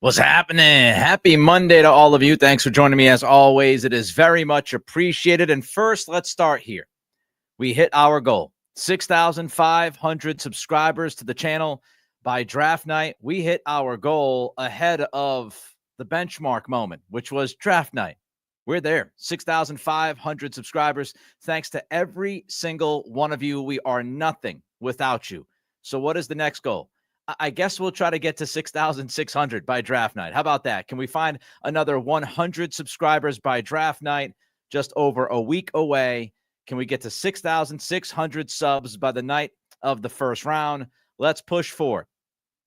What's happening? Happy Monday to all of you. Thanks for joining me as always. It is very much appreciated. And first, let's start here. We hit our goal, 6,500 subscribers to the channel by draft night. We hit our goal ahead of the benchmark moment, which was draft night. We're there, 6,500 subscribers. Thanks to every single one of you. We are nothing without you. So what is the next goal? I guess we'll try to get to 6,600 by draft night. How about that? Can we find another 100 subscribers by draft night? Just over a week away. Can we get to 6,600 subs by the night of the first round? Let's push for it.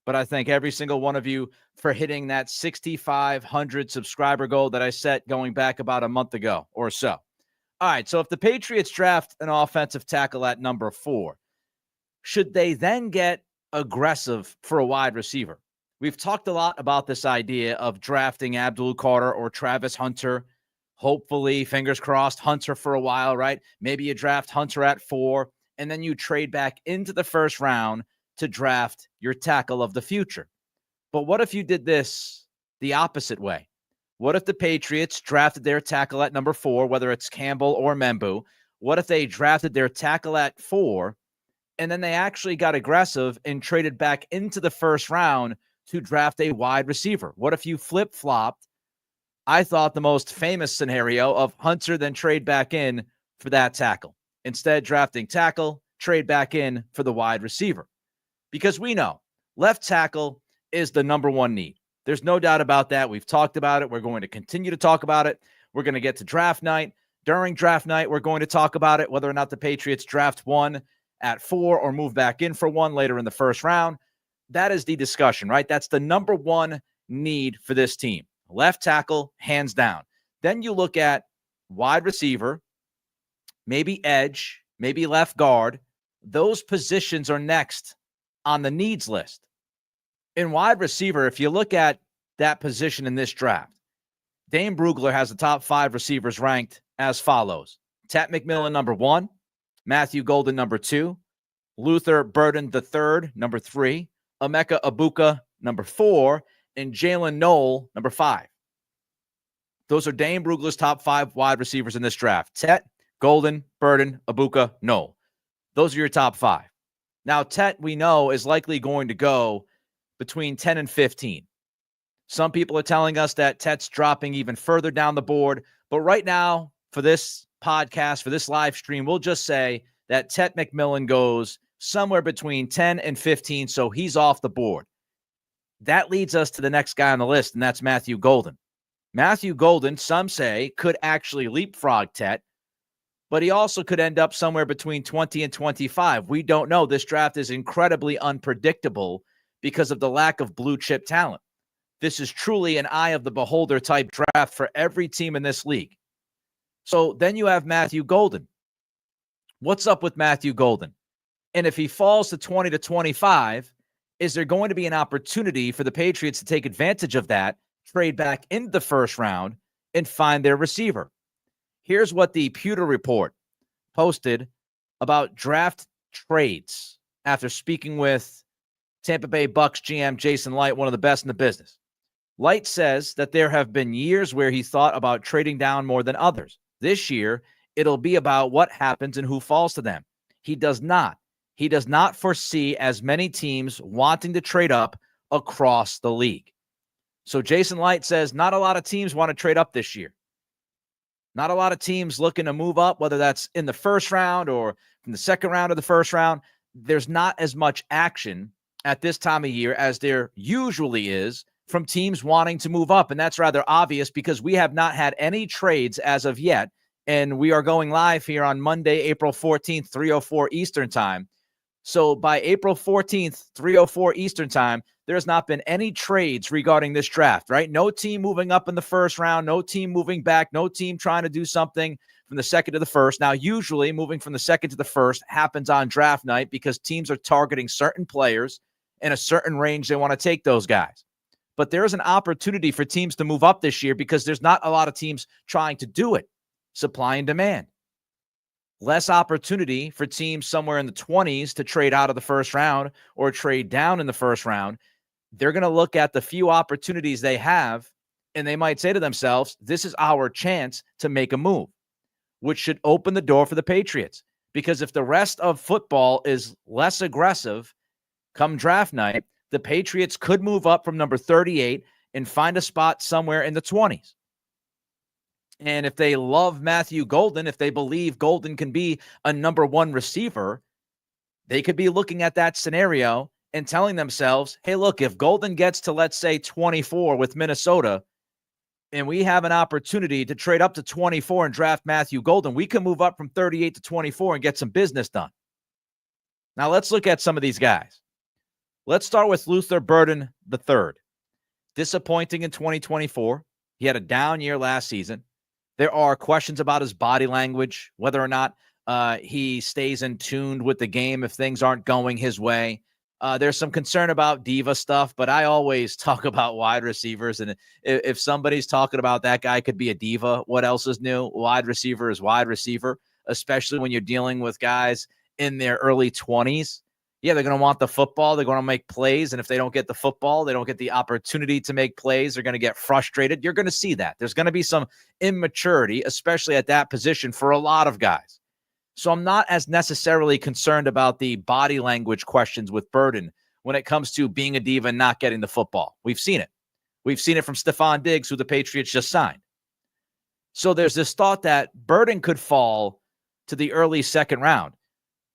But I thank every single one of you for hitting that 6,500 subscriber goal that I set going back about a month ago or so. All right, so if the Patriots draft an offensive tackle at number 4, should they then get aggressive for a wide receiver? We've talked a lot about this idea of drafting Abdul Carter or Travis Hunter. Hopefully, fingers crossed, Hunter for a while, right? Maybe you draft Hunter at 4, and then you trade back into the first round to draft your tackle of the future. But what if you did this the opposite way? What if the Patriots drafted their tackle at number 4, whether it's Campbell or Membu? What if they drafted their tackle at 4, and then they actually got aggressive and traded back into the first round to draft a wide receiver? What if you flip-flopped? I thought the most famous scenario of Hunter then trade back in for that tackle. Instead, drafting tackle, trade back in for the wide receiver. Because we know left tackle is the number one need. There's no doubt about that. We've talked about it. We're going to continue to talk about it. We're going to get to draft night. During draft night, we're going to talk about it, whether or not the Patriots draft one at 4 or move back in for one later in the first round. That is the discussion, right? That's the number one need for this team. Left tackle, hands down. Then you look at wide receiver, maybe edge, maybe left guard. Those positions are next on the needs list. In wide receiver, if you look at that position in this draft, Dane Brugler has the top 5 receivers ranked as follows. Tet McMillan, number 1. Matthew Golden, number 2. Luther Burden III, number 3. Emeka Egbuka, number 4. And Jalen Noel, number 5. Those are Dane Brugler's top 5 wide receivers in this draft. Tet, Golden, Burden, Egbuka, Noel. Those are your top 5. Now, Tet, we know, is likely going to go between 10 and 15. Some people are telling us that Tet's dropping even further down the board. But right now, for this podcast, for this live stream, we'll just say that Tet McMillan goes somewhere between 10 and 15, so he's off the board. That leads us to the next guy on the list, and that's Matthew Golden. Matthew Golden, some say, could actually leapfrog Tet, but he also could end up somewhere between 20 and 25. We don't know. This draft is incredibly unpredictable because of the lack of blue chip talent. This is truly an eye of the beholder type draft for every team in this league. So then you have Matthew Golden. What's up with Matthew Golden? And if he falls to 20 to 25, is there going to be an opportunity for the Patriots to take advantage of that, trade back into the first round, and find their receiver? Here's what the Pewter Report posted about draft trades after speaking with Tampa Bay Bucks GM Jason Light, one of the best in the business. Light says that there have been years where he thought about trading down more than others. This year, it'll be about what happens and who falls to them. He does not foresee as many teams wanting to trade up across the league. So Jason Light says not a lot of teams want to trade up this year. Not a lot of teams looking to move up, whether that's in the first round or from the second round of the first round. There's not as much action at this time of year as there usually is from teams wanting to move up. And that's rather obvious because we have not had any trades as of yet. And we are going live here on Monday, April 14th, 3:04 Eastern time. So by April 14th, 3:04 Eastern time, there's not been any trades regarding this draft, right? No team moving up in the first round, no team moving back, no team trying to do something from the second to the first. Now, usually moving from the second to the first happens on draft night because teams are targeting certain players in a certain range they want to take those guys. But there is an opportunity for teams to move up this year because there's not a lot of teams trying to do it. Supply and demand. Less opportunity for teams somewhere in the 20s to trade out of the first round or trade down in the first round they're going to look at the few opportunities they have, and they might say to themselves, this is our chance to make a move, which should open the door for the Patriots. Because if the rest of football is less aggressive come draft night, the Patriots could move up from number 38 and find a spot somewhere in the 20s. And if they love Matthew Golden, if they believe Golden can be a number one receiver, they could be looking at that scenario and telling themselves, hey, look, if Golden gets to, let's say, 24 with Minnesota, and we have an opportunity to trade up to 24 and draft Matthew Golden, we can move up from 38 to 24 and get some business done. Now, let's look at some of these guys. Let's start with Luther Burden III. Disappointing in 2024. He had a down year last season. There are questions about his body language, whether or not he stays in tune with the game if things aren't going his way. There's some concern about diva stuff, but I always talk about wide receivers. And if somebody's talking about that guy could be a diva, what else is new? Wide receiver is wide receiver, especially when you're dealing with guys in their early 20s. Yeah, they're going to want the football. They're going to make plays. And if they don't get the football, they don't get the opportunity to make plays. They're going to get frustrated. You're going to see that. There's going to be some immaturity, especially at that position for a lot of guys. So I'm not as necessarily concerned about the body language questions with Burden when it comes to being a diva and not getting the football. We've seen it. We've seen it from Stephon Diggs, who the Patriots just signed. So there's this thought that Burden could fall to the early second round.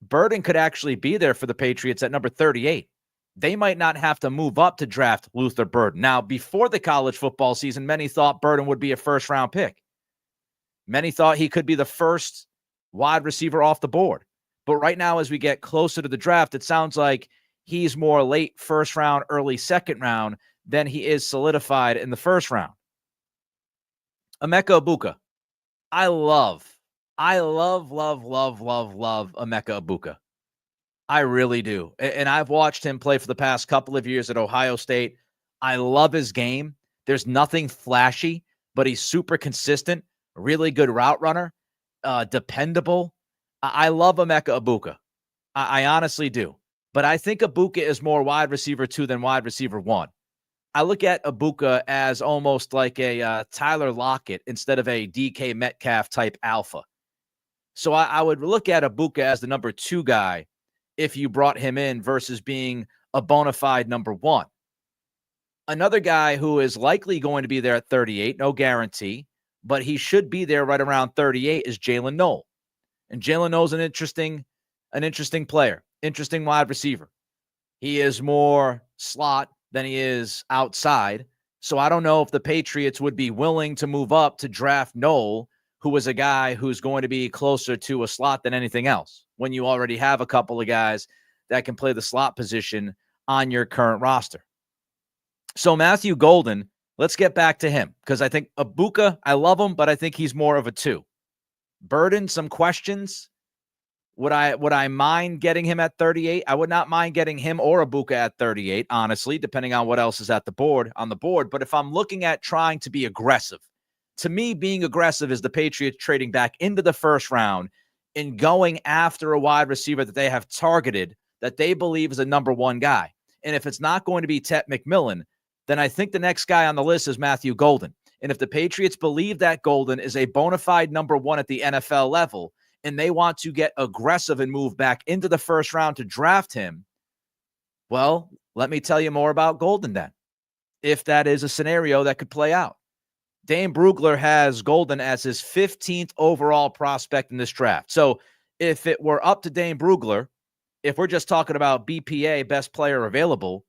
Burden could actually be there for the Patriots at number 38. They might not have to move up to draft Luther Burden. Now, before the college football season, many thought Burden would be a first-round pick. Many thought he could be the first wide receiver off the board. But right now, as we get closer to the draft, it sounds like he's more late first round, early second round than he is solidified in the first round. Emeka Egbuka. I love Emeka Egbuka. I really do. And I've watched him play for the past couple of years at Ohio State. I love his game. There's nothing flashy, but he's super consistent, really good route runner, dependable. I love Emeka Egbuka. I honestly do. But I think Egbuka is more wide receiver 2 than wide receiver 1. I look at Egbuka as almost like a Tyler Lockett instead of a DK Metcalf type alpha. So I would look at Egbuka as the number 2 guy if you brought him in versus being a bona fide number 1. Another guy who is likely going to be there at 38, no guarantee, but he should be there right around 38 is Jalen Noel. And Jalen Noel's an interesting player, interesting wide receiver. He is more slot than he is outside. So I don't know if the Patriots would be willing to move up to draft Noel, who is a guy who's going to be closer to a slot than anything else, when you already have a couple of guys that can play the slot position on your current roster. So Matthew Golden, let's get back to him, because I think Egbuka, I love him, but I think he's more of a 2. Burden, some questions. Would I mind getting him at 38? I would not mind getting him or Egbuka at 38, honestly, depending on what else is on the board. But if I'm looking at trying to be aggressive, to me, being aggressive is the Patriots trading back into the first round and going after a wide receiver that they have targeted that they believe is a number 1 guy. And if it's not going to be Tet McMillan, then I think the next guy on the list is Matthew Golden. And if the Patriots believe that Golden is a bona fide number 1 at the NFL level, and they want to get aggressive and move back into the first round to draft him, well, let me tell you more about Golden then, if that is a scenario that could play out. Dane Brugler has Golden as his 15th overall prospect in this draft. So if it were up to Dane Brugler, if we're just talking about BPA, best player available,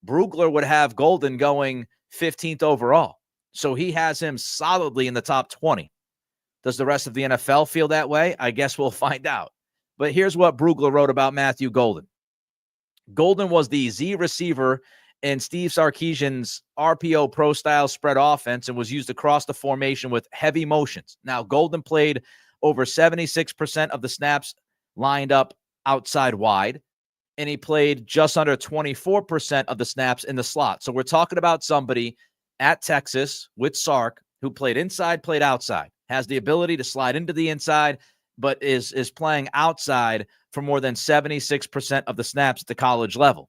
Brugler would have Golden going 15th overall. So he has him solidly in the top 20. Does the rest of the NFL feel that way? I guess we'll find out. But here's what Brugler wrote about Matthew Golden. Golden was the Z receiver in Steve Sarkisian's RPO pro style spread offense and was used across the formation with heavy motions. Now, Golden played over 76% of the snaps lined up outside wide, and he played just under 24% of the snaps in the slot. So we're talking about somebody at Texas with Sark who played inside, played outside, has the ability to slide into the inside, but is playing outside for more than 76% of the snaps at the college level.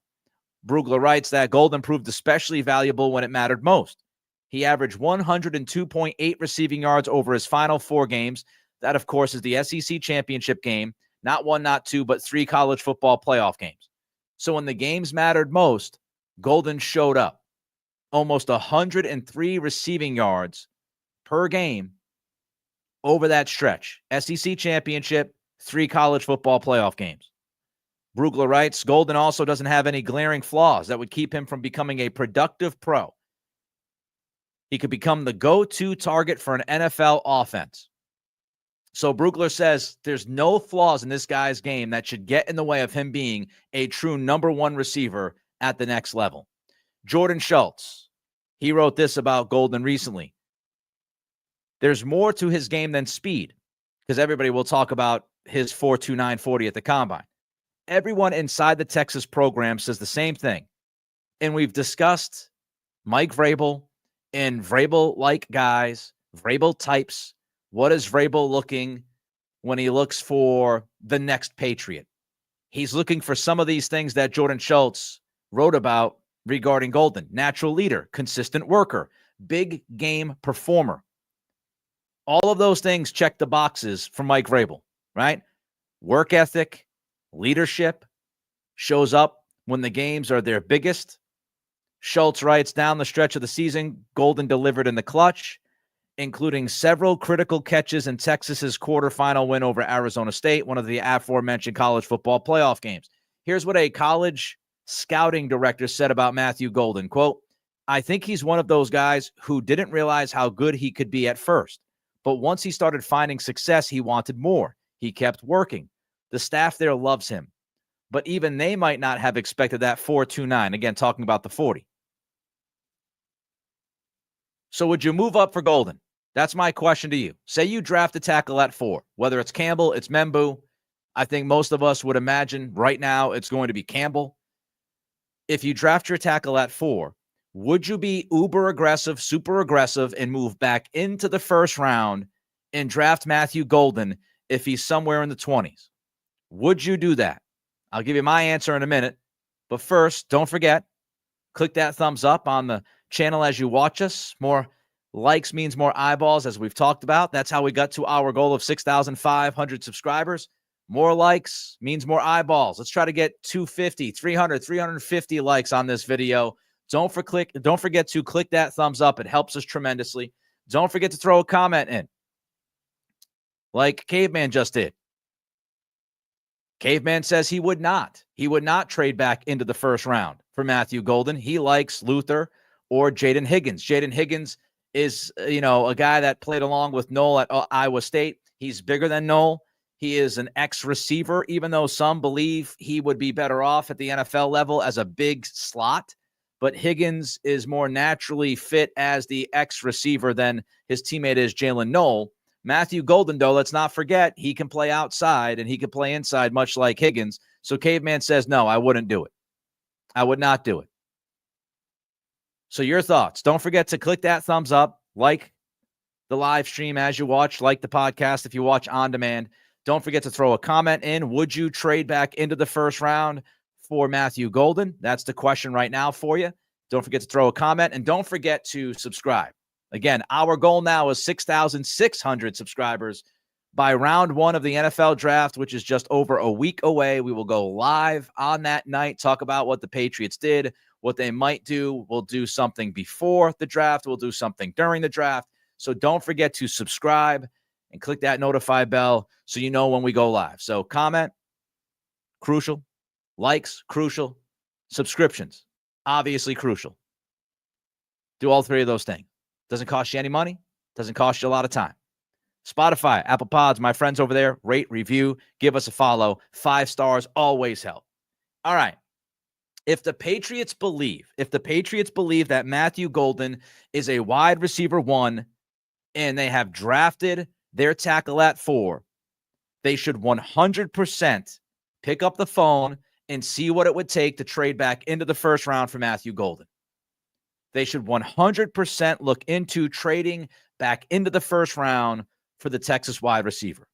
Brugler writes that Golden proved especially valuable when it mattered most. He averaged 102.8 receiving yards over his final 4 games. That, of course, is the SEC championship game. Not 1, not 2, but 3 college football playoff games. So when the games mattered most, Golden showed up. Almost 103 receiving yards per game over that stretch. SEC championship, 3 college football playoff games. Brugler writes, Golden also doesn't have any glaring flaws that would keep him from becoming a productive pro. He could become the go-to target for an NFL offense. So Brugler says there's no flaws in this guy's game that should get in the way of him being a true number 1 receiver at the next level. Jordan Schultz, he wrote this about Golden recently. There's more to his game than speed, because everybody will talk about his 4.29 40 at the combine. Everyone inside the Texas program says the same thing. And we've discussed Mike Vrabel and Vrabel-like guys, Vrabel types. What is Vrabel looking when he looks for the next Patriot? He's looking for some of these things that Jordan Schultz wrote about regarding Golden. Natural leader, consistent worker, big game performer. All of those things check the boxes for Mike Vrabel, right? Work ethic, leadership, shows up when the games are their biggest. Schultz writes, down the stretch of the season, Golden delivered in the clutch, including several critical catches in Texas's quarterfinal win over Arizona State, one of the aforementioned college football playoff games. Here's what a college scouting director said about Matthew Golden, quote, I think he's one of those guys who didn't realize how good he could be at first. But once he started finding success, he wanted more. He kept working. The staff there loves him. But even they might not have expected that 4.29. Again, talking about the 40. So would you move up for Golden? That's my question to you. Say you draft a tackle at 4. Whether it's Campbell, it's Membu. I think most of us would imagine right now it's going to be Campbell. If you draft your tackle at 4, would you be uber aggressive, super aggressive, and move back into the first round and draft Matthew Golden if he's somewhere in the 20s? Would you do that? I'll give you my answer in a minute. But first, don't forget, click that thumbs up on the channel as you watch us. More likes means more eyeballs, as we've talked about. That's how we got to our goal of 6,500 subscribers. More likes means more eyeballs. Let's try to get 250, 300, 350 likes on this video. Don't forget to click that thumbs up. It helps us tremendously. Don't forget to throw a comment in, like Caveman just did. Caveman says he would not. He would not trade back into the first round for Matthew Golden. He likes Luther or Jaden Higgins. Jaden Higgins is, a guy that played along with Noel at Iowa State. He's bigger than Noel. He is an ex-receiver, even though some believe he would be better off at the NFL level as a big slot. But Higgins is more naturally fit as the ex-receiver than his teammate is Jalen Noel. Matthew Golden, though, let's not forget, he can play outside and he can play inside, much like Higgins. So Caveman says, no, I wouldn't do it. I would not do it. So your thoughts. Don't forget to click that thumbs up, like the live stream as you watch, like the podcast if you watch on demand. Don't forget to throw a comment in. Would you trade back into the first round for Matthew Golden? That's the question right now for you. Don't forget to throw a comment, and don't forget to subscribe. Again, our goal now is 6,600 subscribers by round 1 of the NFL draft, which is just over a week away. We will go live on that night, talk about what the Patriots did, what they might do. We'll do something before the draft. We'll do something during the draft. So don't forget to subscribe and click that notify bell so you know when we go live. So comment, crucial. Likes, crucial. Subscriptions, obviously crucial. Do all 3 of those things. Doesn't cost you any money. Doesn't cost you a lot of time. Spotify, Apple Pods, my friends over there, rate, review, give us a follow. 5 stars always help. All right. If the Patriots believe that Matthew Golden is a wide receiver 1 and they have drafted their tackle at 4, they should 100% pick up the phone and see what it would take to trade back into the first round for Matthew Golden. They should 100% look into trading back into the first round for the Texas wide receiver.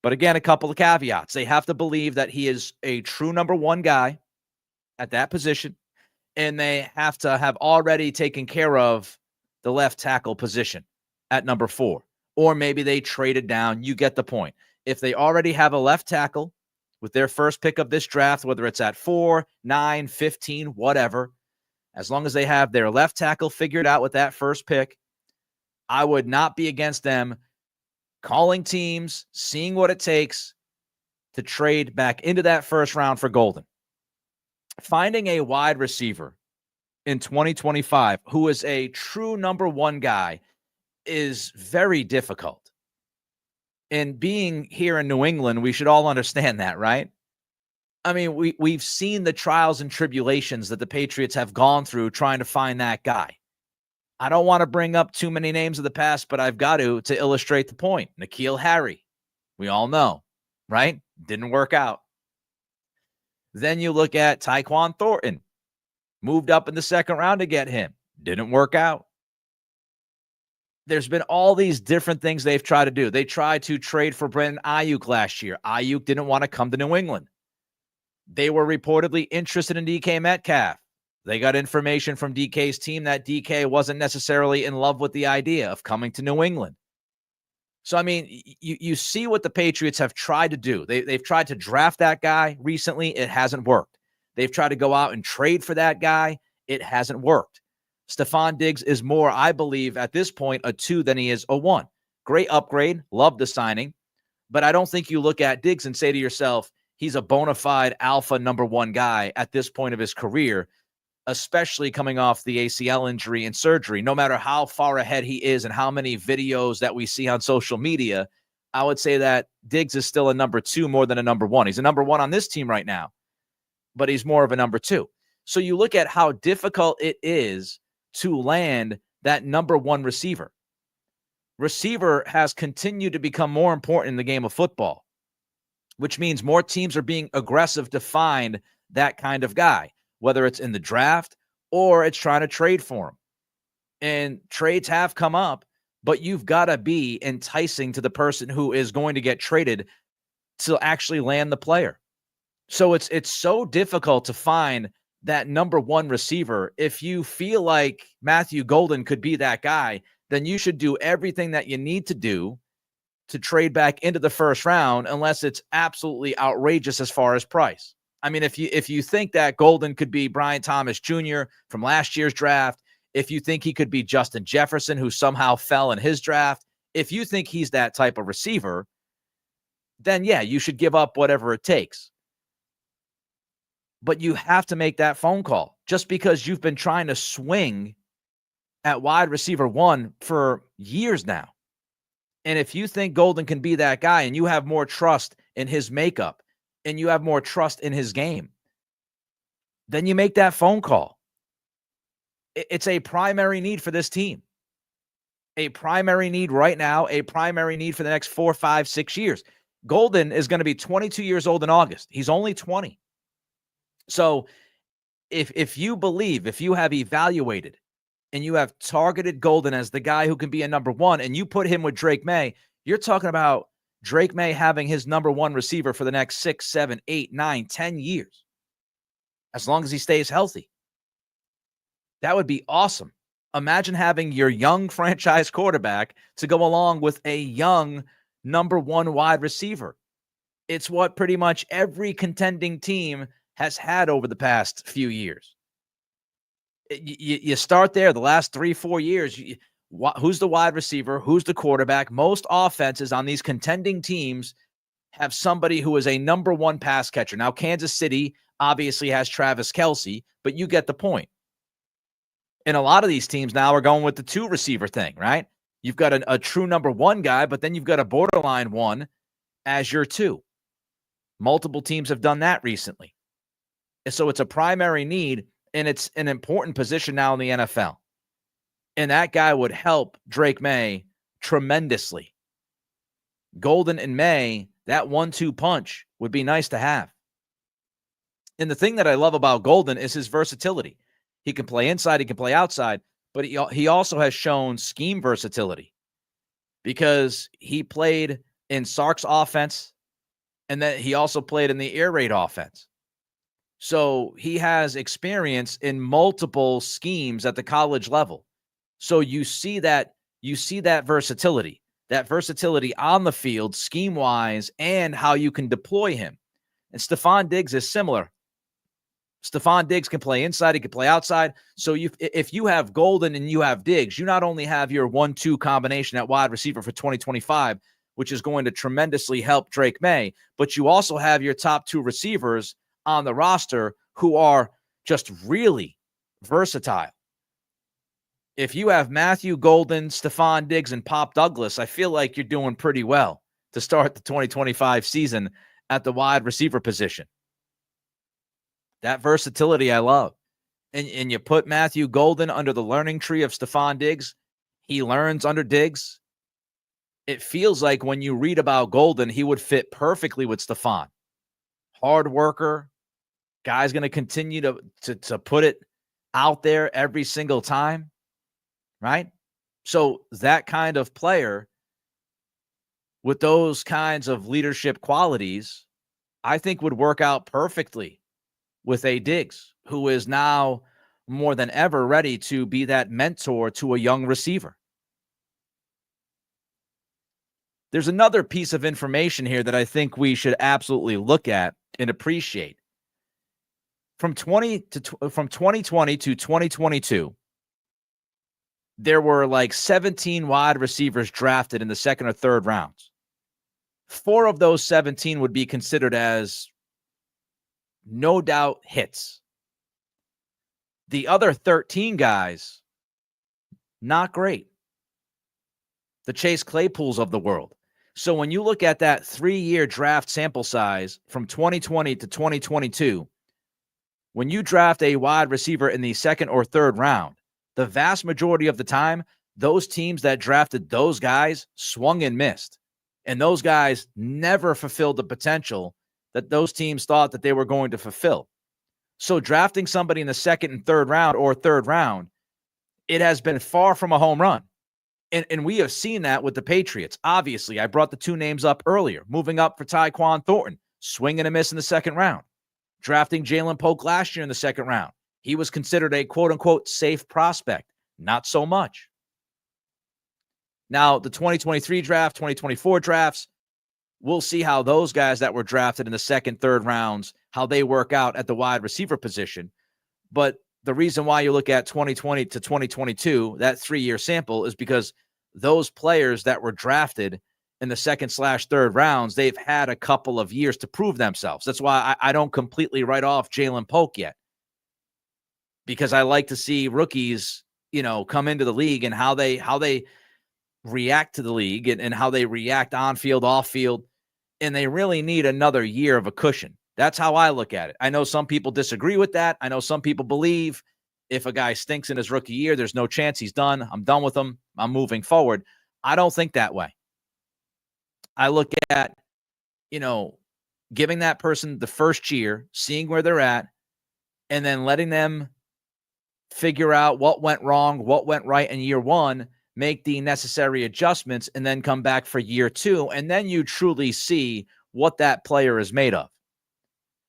But again, a couple of caveats. They have to believe that he is a true number 1 guy. at that position, and they have to have already taken care of the left tackle position at number 4. Or maybe they traded down. You get the point. If they already have a left tackle with their first pick of this draft, whether it's at 4, 9, 15, whatever, as long as they have their left tackle figured out with that first pick, I would not be against them calling teams, seeing what it takes to trade back into that first round for Golden. Finding a wide receiver in 2025 who is a true number 1 guy is very difficult. And being here in New England, we should all understand that, right? I mean, we've seen the trials and tribulations that the Patriots have gone through trying to find that guy. I don't want to bring up too many names of the past, but I've got to illustrate the point. N'Keal Harry, we all know, right? Didn't work out. Then you look at Tyquan Thornton, moved up in the second round to get him. Didn't work out. There's been all these different things they've tried to do. They tried to trade for Brandon Ayuk last year. Ayuk didn't want to come to New England. They were reportedly interested in DK Metcalf. They got information from DK's team that DK wasn't necessarily in love with the idea of coming to New England. So, I mean, you see what the Patriots have tried to do. They've tried to draft that guy recently. It hasn't worked. They've tried to go out and trade for that guy. It hasn't worked. Stephon Diggs is more, I believe, at this point, a 2 than he is a 1. Great upgrade. Love the signing. But I don't think you look at Diggs and say to yourself, he's a bona fide alpha number 1 guy at this point of his career, especially coming off the ACL injury and surgery. No matter how far ahead he is and how many videos that we see on social media, I would say that Diggs is still a number 2 more than a number 1. He's a number 1 on this team right now, but he's more of a number 2. So you look at how difficult it is to land that number 1 receiver. Receiver has continued to become more important in the game of football, which means more teams are being aggressive to find that kind of guy, whether it's in the draft or it's trying to trade for him. And trades have come up, but you've got to be enticing to the person who is going to get traded to actually land the player. So it's so difficult to find that number 1 receiver. If you feel like Matthew Golden could be that guy, then you should do everything that you need to do to trade back into the first round, unless it's absolutely outrageous as far as price. I mean, if you think that Golden could be Brian Thomas Jr. from last year's draft, if you think he could be Justin Jefferson, who somehow fell in his draft, if you think he's that type of receiver, then yeah, you should give up whatever it takes. But you have to make that phone call. Just because you've been trying to swing at wide receiver 1 for years now. And if you think Golden can be that guy and you have more trust in his makeup and you have more trust in his game, then you make that phone call. It's a primary need for this team. A primary need right now, a primary need for the next 4, 5, 6 years. Golden is going to be 22 years old in August. He's only 20. So if you believe, if you have evaluated and you have targeted Golden as the guy who can be a number 1 and you put him with Drake May, you're talking about Drake May having his number 1 receiver for the next 6, 7, 8, 9, 10 years, as long as he stays healthy. That would be awesome. Imagine having your young franchise quarterback to go along with a young number 1 wide receiver. It's what pretty much every contending team has had over the past few years. You start there, the last 3, 4 years, who's the wide receiver? Who's the quarterback? Most offenses on these contending teams have somebody who is a number 1 pass catcher. Now, Kansas City obviously has Travis Kelce, but you get the point. And a lot of these teams now are going with the 2 receiver thing, right? You've got a true number 1 guy, but then you've got a borderline 1 as your 2. Multiple teams have done that recently. And so it's a primary need, and it's an important position now in the NFL. And that guy would help Drake May tremendously. Golden and May, that 1-2 punch would be nice to have. And the thing that I love about Golden is his versatility. He can play inside, he can play outside, but he also has shown scheme versatility because he played in Sark's offense, and then he also played in the air raid offense. So he has experience in multiple schemes at the college level. So you see that versatility on the field, scheme wise, and how you can deploy him. And Stephon Diggs is similar. Stephon Diggs can play inside, he can play outside. So if you have Golden and you have Diggs, you not only have your 1-2 combination at wide receiver for 2025, which is going to tremendously help Drake May, but you also have your top two receivers on the roster who are just really versatile. If you have Matthew Golden, Stephon Diggs, and Pop Douglas, I feel like you're doing pretty well to start the 2025 season at the wide receiver position. That versatility I love. And you put Matthew Golden under the learning tree of Stephon Diggs. He learns under Diggs. It feels like when you read about Golden, he would fit perfectly with Stephon. Hard worker. Guy's going to continue to put it out there every single time. Right? So that kind of player with those kinds of leadership qualities, I think would work out perfectly with a Diggs, who is now more than ever ready to be that mentor to a young receiver. There's another piece of information here that I think we should absolutely look at and appreciate. From 2020 to 2022, there were like 17 wide receivers drafted in the second or third rounds. 4 of those 17 would be considered as no doubt hits. The other 13 guys, not great. The Chase Claypools of the world. So when you look at that 3-year draft sample size from 2020 to 2022, when you draft a wide receiver in the second or third round, the vast majority of the time, those teams that drafted those guys swung and missed. And those guys never fulfilled the potential that those teams thought that they were going to fulfill. So drafting somebody in the second and third round or third round, it has been far from a home run. And we have seen that with the Patriots. Obviously, I brought the 2 names up earlier. Moving up for Tyquan Thornton, swing and a miss in the second round. Drafting Jalen Polk last year in the second round. He was considered a quote-unquote safe prospect. Not so much. Now, the 2023 draft, 2024 drafts, we'll see how those guys that were drafted in the second, third rounds, how they work out at the wide receiver position. But the reason why you look at 2020 to 2022, that 3-year sample, is because those players that were drafted in the second/third rounds, they've had a couple of years to prove themselves. That's why I don't completely write off Jalen Polk yet, because I like to see rookies, come into the league and how they react to the league and how they react on field, off field. And they really need another year of a cushion. That's how I look at it. I know some people disagree with that. I know some people believe if a guy stinks in his rookie year, there's no chance he's done. I'm done with him. I'm moving forward. I don't think that way. I look at, giving that person the first year, seeing where they're at, and then letting them figure out what went wrong, what went right in year 1, make the necessary adjustments, and then come back for year 2. And then you truly see what that player is made of.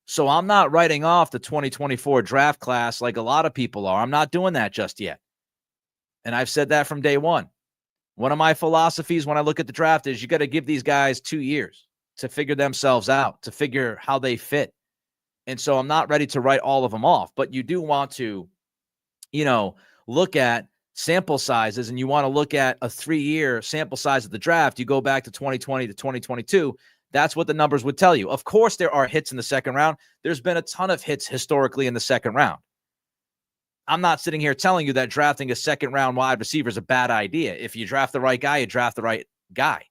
So I'm not writing off the 2024 draft class like a lot of people are. I'm not doing that just yet. And I've said that from day one. One of my philosophies when I look at the draft is you got to give these guys 2 years to figure themselves out, to figure how they fit. And so I'm not ready to write all of them off, but you do want to, look at sample sizes, and you want to look at a 3-year sample size of the draft. You go back to 2020 to 2022. That's what the numbers would tell you. Of course, there are hits in the second round. There's been a ton of hits historically in the second round. I'm not sitting here telling you that drafting a second-round wide receiver is a bad idea. If you draft the right guy, you draft the right guy.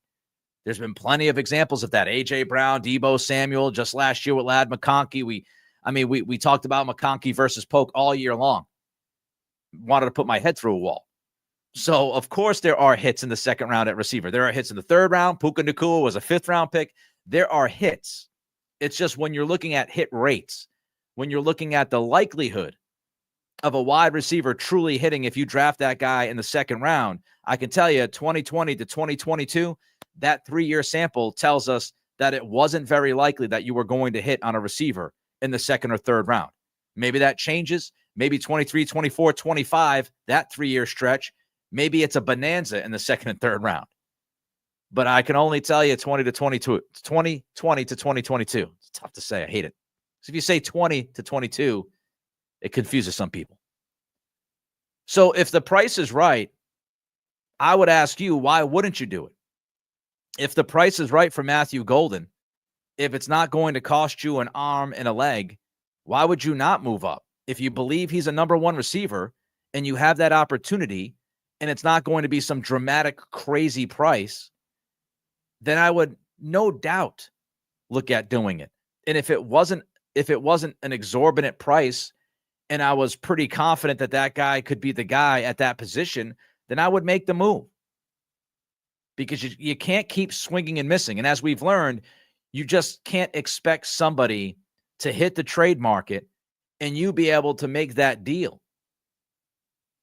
There's been plenty of examples of that. A.J. Brown, Deebo Samuel, just last year with Ladd McConkey. We talked about McConkey versus Polk all year long. Wanted to put my head through a wall. So, of course, there are hits in the second round at receiver. There are hits in the third round. Puka Nacua was a 5th-round pick. There are hits. It's just when you're looking at hit rates, when you're looking at the likelihood of a wide receiver truly hitting if you draft that guy in the second round, I can tell you 2020 to 2022, that 3-year sample tells us that it wasn't very likely that you were going to hit on a receiver in the second or third round. Maybe that changes. Maybe 23, 24, 25, that 3-year stretch, maybe it's a bonanza in the second and third round. But I can only tell you 2020 to 2022. It's tough to say. I hate it. So if you say 20 to 22, it confuses some people. So if the price is right, I would ask you, why wouldn't you do it? If the price is right for Matthew Golden, if it's not going to cost you an arm and a leg, why would you not move up? If you believe he's a number one receiver and you have that opportunity and it's not going to be some dramatic, crazy price, then I would no doubt look at doing it. And if it wasn't an exorbitant price and I was pretty confident that that guy could be the guy at that position, then I would make the move. Because you can't keep swinging and missing. And as we've learned, you just can't expect somebody to hit the trade market and you be able to make that deal.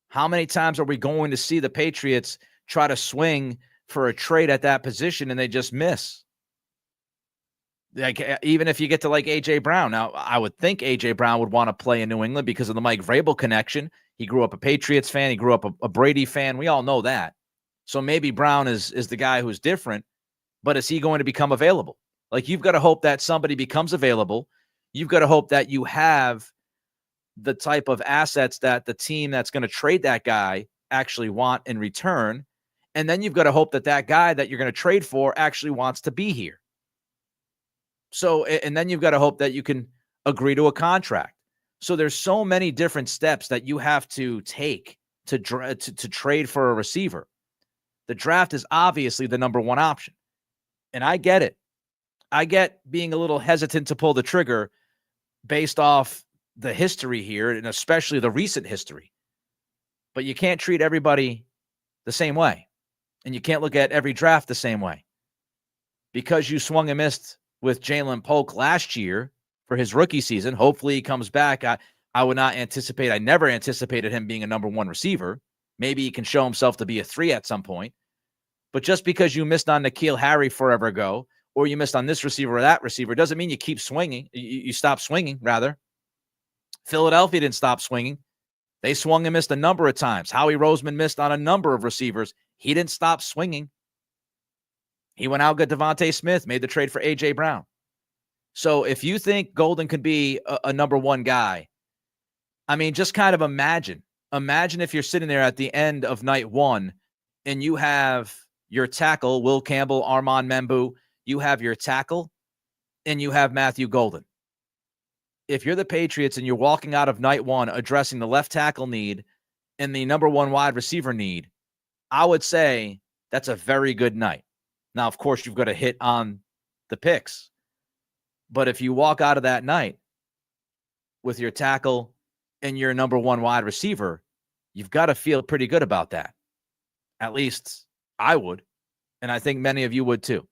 How many times are we going to see the Patriots try to swing for a trade at that position and they just miss? Like, even if you get to like A.J. Brown. Now, I would think A.J. Brown would want to play in New England because of the Mike Vrabel connection. He grew up a Patriots fan. He grew up a Brady fan. We all know that. So maybe Brown is the guy who's different, but is he going to become available? Like, you've got to hope that somebody becomes available. You've got to hope that you have the type of assets that the team that's going to trade that guy actually want in return. And then you've got to hope that that guy that you're going to trade for actually wants to be here. So, and then you've got to hope that you can agree to a contract. So there's so many different steps that you have to take to trade for a receiver. The draft is obviously the number one option. And I get it. I get being a little hesitant to pull the trigger based off the history here, and especially the recent history. But you can't treat everybody the same way. And you can't look at every draft the same way. Because you swung and missed with Jalen Polk last year for his rookie season, hopefully he comes back. I would not anticipate, I never anticipated him being a number one receiver. Maybe he can show himself to be a 3 at some point. But just because you missed on N'Keal Harry forever ago, or you missed on this receiver or that receiver, doesn't mean you keep swinging. You stop swinging, rather. Philadelphia didn't stop swinging. They swung and missed a number of times. Howie Roseman missed on a number of receivers. He didn't stop swinging. He went out, got Devontae Smith, made the trade for A.J. Brown. So if you think Golden could be a number one guy, I mean, just kind of imagine. Imagine if you're sitting there at the end of night one and you have your tackle, Will Campbell, Armand Membu. You have your tackle and you have Matthew Golden. If you're the Patriots and you're walking out of night one addressing the left tackle need and the number one wide receiver need, I would say that's a very good night. Now, of course, you've got to hit on the picks. But if you walk out of that night with your tackle and your number one wide receiver, you've got to feel pretty good about that. At least I would. And I think many of you would too.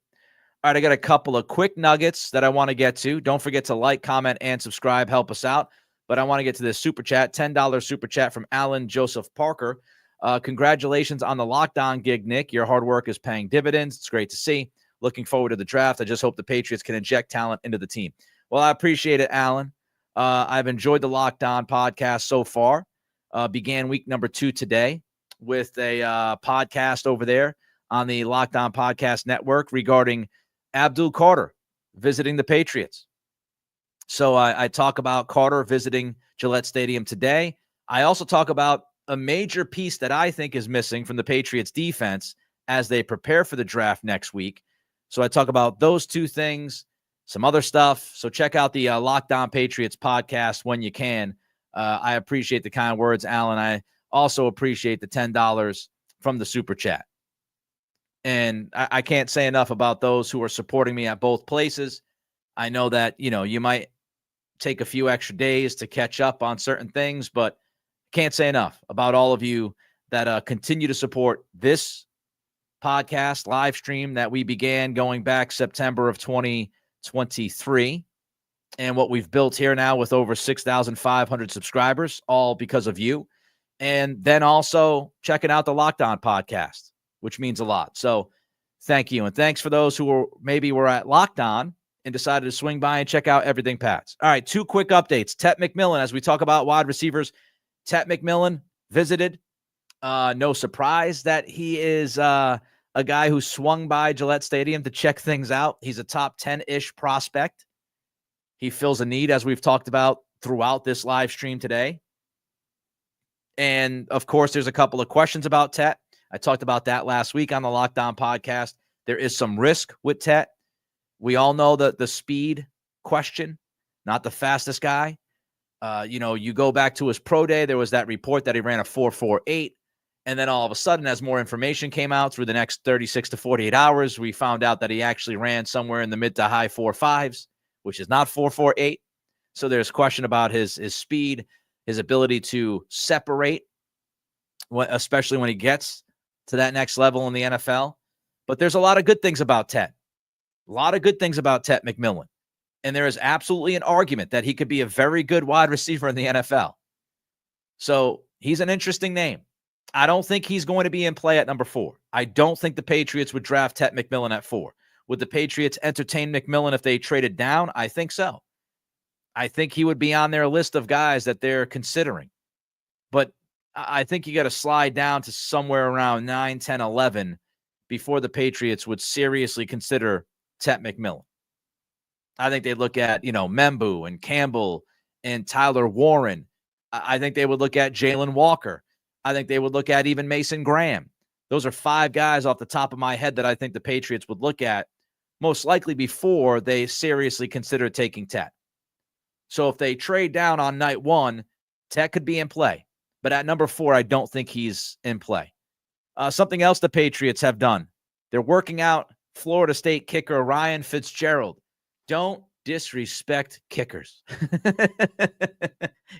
All right, I got a couple of quick nuggets that I want to get to. Don't forget to like, comment, and subscribe. Help us out. But I want to get to this super chat, $10 super chat from Alan Joseph Parker. Congratulations on the lockdown gig, Nick. Your hard work is paying dividends. It's great to see. Looking forward to the draft. I just hope the Patriots can inject talent into the team. Well, I appreciate it, Alan. I've enjoyed the Lockdown podcast so far. Began week number 2 today with a podcast over there on the Lockdown Podcast Network regarding Abdul Carter visiting the Patriots. So I talk about Carter visiting Gillette Stadium today. I also talk about a major piece that I think is missing from the Patriots defense as they prepare for the draft next week. So I talk about those two things, some other stuff. So check out the Lockdown Patriots podcast when you can. I appreciate the kind words, Alan. I also appreciate the $10 from the super chat. And I can't say enough about those who are supporting me at both places. I know that, you might take a few extra days to catch up on certain things, but can't say enough about all of you that continue to support this podcast live stream that we began going back September of 2023 and what we've built here now with over 6,500 subscribers, all because of you. And then also checking out the Lockdown podcast, which means a lot. So thank you. And thanks for those who were at Lockdown and decided to swing by and check out everything Pats. All right, 2 quick updates. Tet McMillan, as we talk about wide receivers, Tet McMillan visited. No surprise that he is a guy who swung by Gillette Stadium to check things out. He's a top 10-ish prospect. He fills a need, as we've talked about throughout this live stream today. And, of course, there's a couple of questions about Tet. I talked about that last week on the Locked On podcast. There is some risk with Tet. We all know the speed question, not the fastest guy. You go back to his pro day, there was that report that he ran a 4.48. And then all of a sudden, as more information came out through the next 36 to 48 hours, we found out that he actually ran somewhere in the mid to high 4.5s, which is not 4.48. So there's question about his speed, his ability to separate, especially when he gets to that next level in the NFL. But there's a lot of good things about Tet. A lot of good things about Tet McMillan. And there is absolutely an argument that he could be a very good wide receiver in the NFL. So he's an interesting name. I don't think he's going to be in play at number 4. I don't think the Patriots would draft Tet McMillan at 4. Would the Patriots entertain McMillan if they traded down? I think so. I think he would be on their list of guys that they're considering. But I think you got to slide down to somewhere around 9, 10, 11 before the Patriots would seriously consider Tet McMillan. I think they'd look at, Membu and Campbell and Tyler Warren. I think they would look at Jalen Walker. I think they would look at even Mason Graham. Those are 5 guys off the top of my head that I think the Patriots would look at most likely before they seriously consider taking Tet. So if they trade down on night 1, Tet could be in play. But at number 4, I don't think he's in play. Something else the Patriots have done. They're working out Florida State kicker Ryan Fitzgerald. Don't disrespect kickers.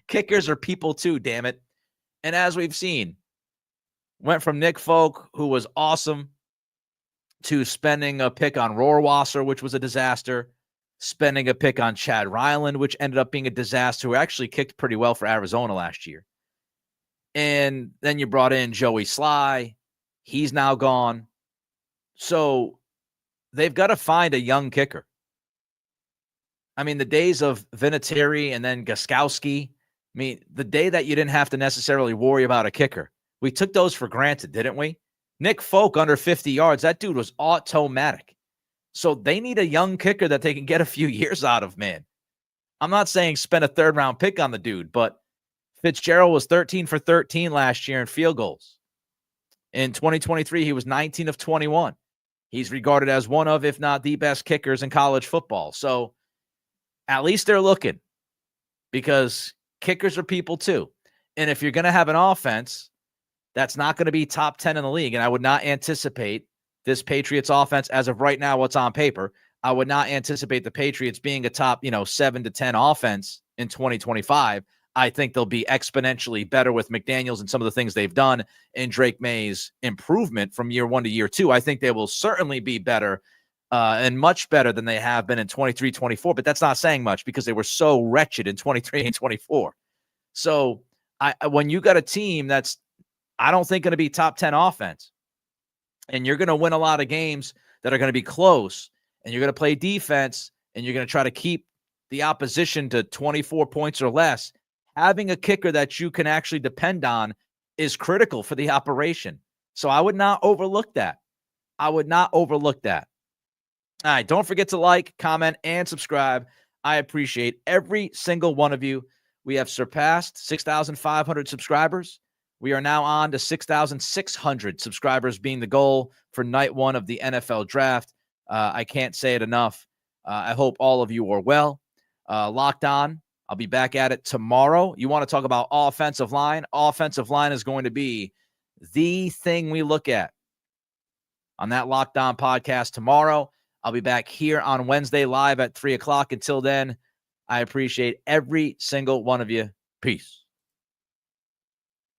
Kickers are people too, damn it. And as we've seen, went from Nick Folk, who was awesome, to spending a pick on Rohrwasser, which was a disaster, spending a pick on Chad Ryland, which ended up being a disaster, who actually kicked pretty well for Arizona last year. And then you brought in Joey Sly. He's now gone. So they've got to find a young kicker. I mean, the days of Vinatieri and then Gostkowski, the day that you didn't have to necessarily worry about a kicker, we took those for granted, didn't we? Nick Folk under 50 yards, that dude was automatic. So they need a young kicker that they can get a few years out of, man. I'm not saying spend a 3rd-round pick on the dude, but Fitzgerald was 13 for 13 last year in field goals. In 2023, he was 19 of 21. He's regarded as one of, if not the best kickers in college football. So at least they're looking, because kickers are people too. And if you're going to have an offense that's not going to be top 10 in the league, and I would not anticipate this Patriots offense as of right now, what's on paper, I would not anticipate the Patriots being a top, 7 to 10 offense in 2025. I think they'll be exponentially better with McDaniels and some of the things they've done, and Drake May's improvement from year 1 to year 2. I think they will certainly be better and much better than they have been in 23, 24, but that's not saying much because they were so wretched in 23 and 24. So when you got a team that's, I don't think, going to be top 10 offense, and you're going to win a lot of games that are going to be close, and you're going to play defense, and you're going to try to keep the opposition to 24 points or less, having a kicker that you can actually depend on is critical for the operation. So I would not overlook that. All right, don't forget to like, comment, and subscribe. I appreciate every single one of you. We have surpassed 6,500 subscribers. We are now on to 6,600 subscribers being the goal for night 1 of the NFL draft. I can't say it enough. I hope all of you are well. Locked On, I'll be back at it tomorrow. You want to talk about offensive line? Offensive line is going to be the thing we look at on that Locked On podcast tomorrow. I'll be back here on Wednesday live at 3 o'clock. Until then, I appreciate every single one of you. Peace.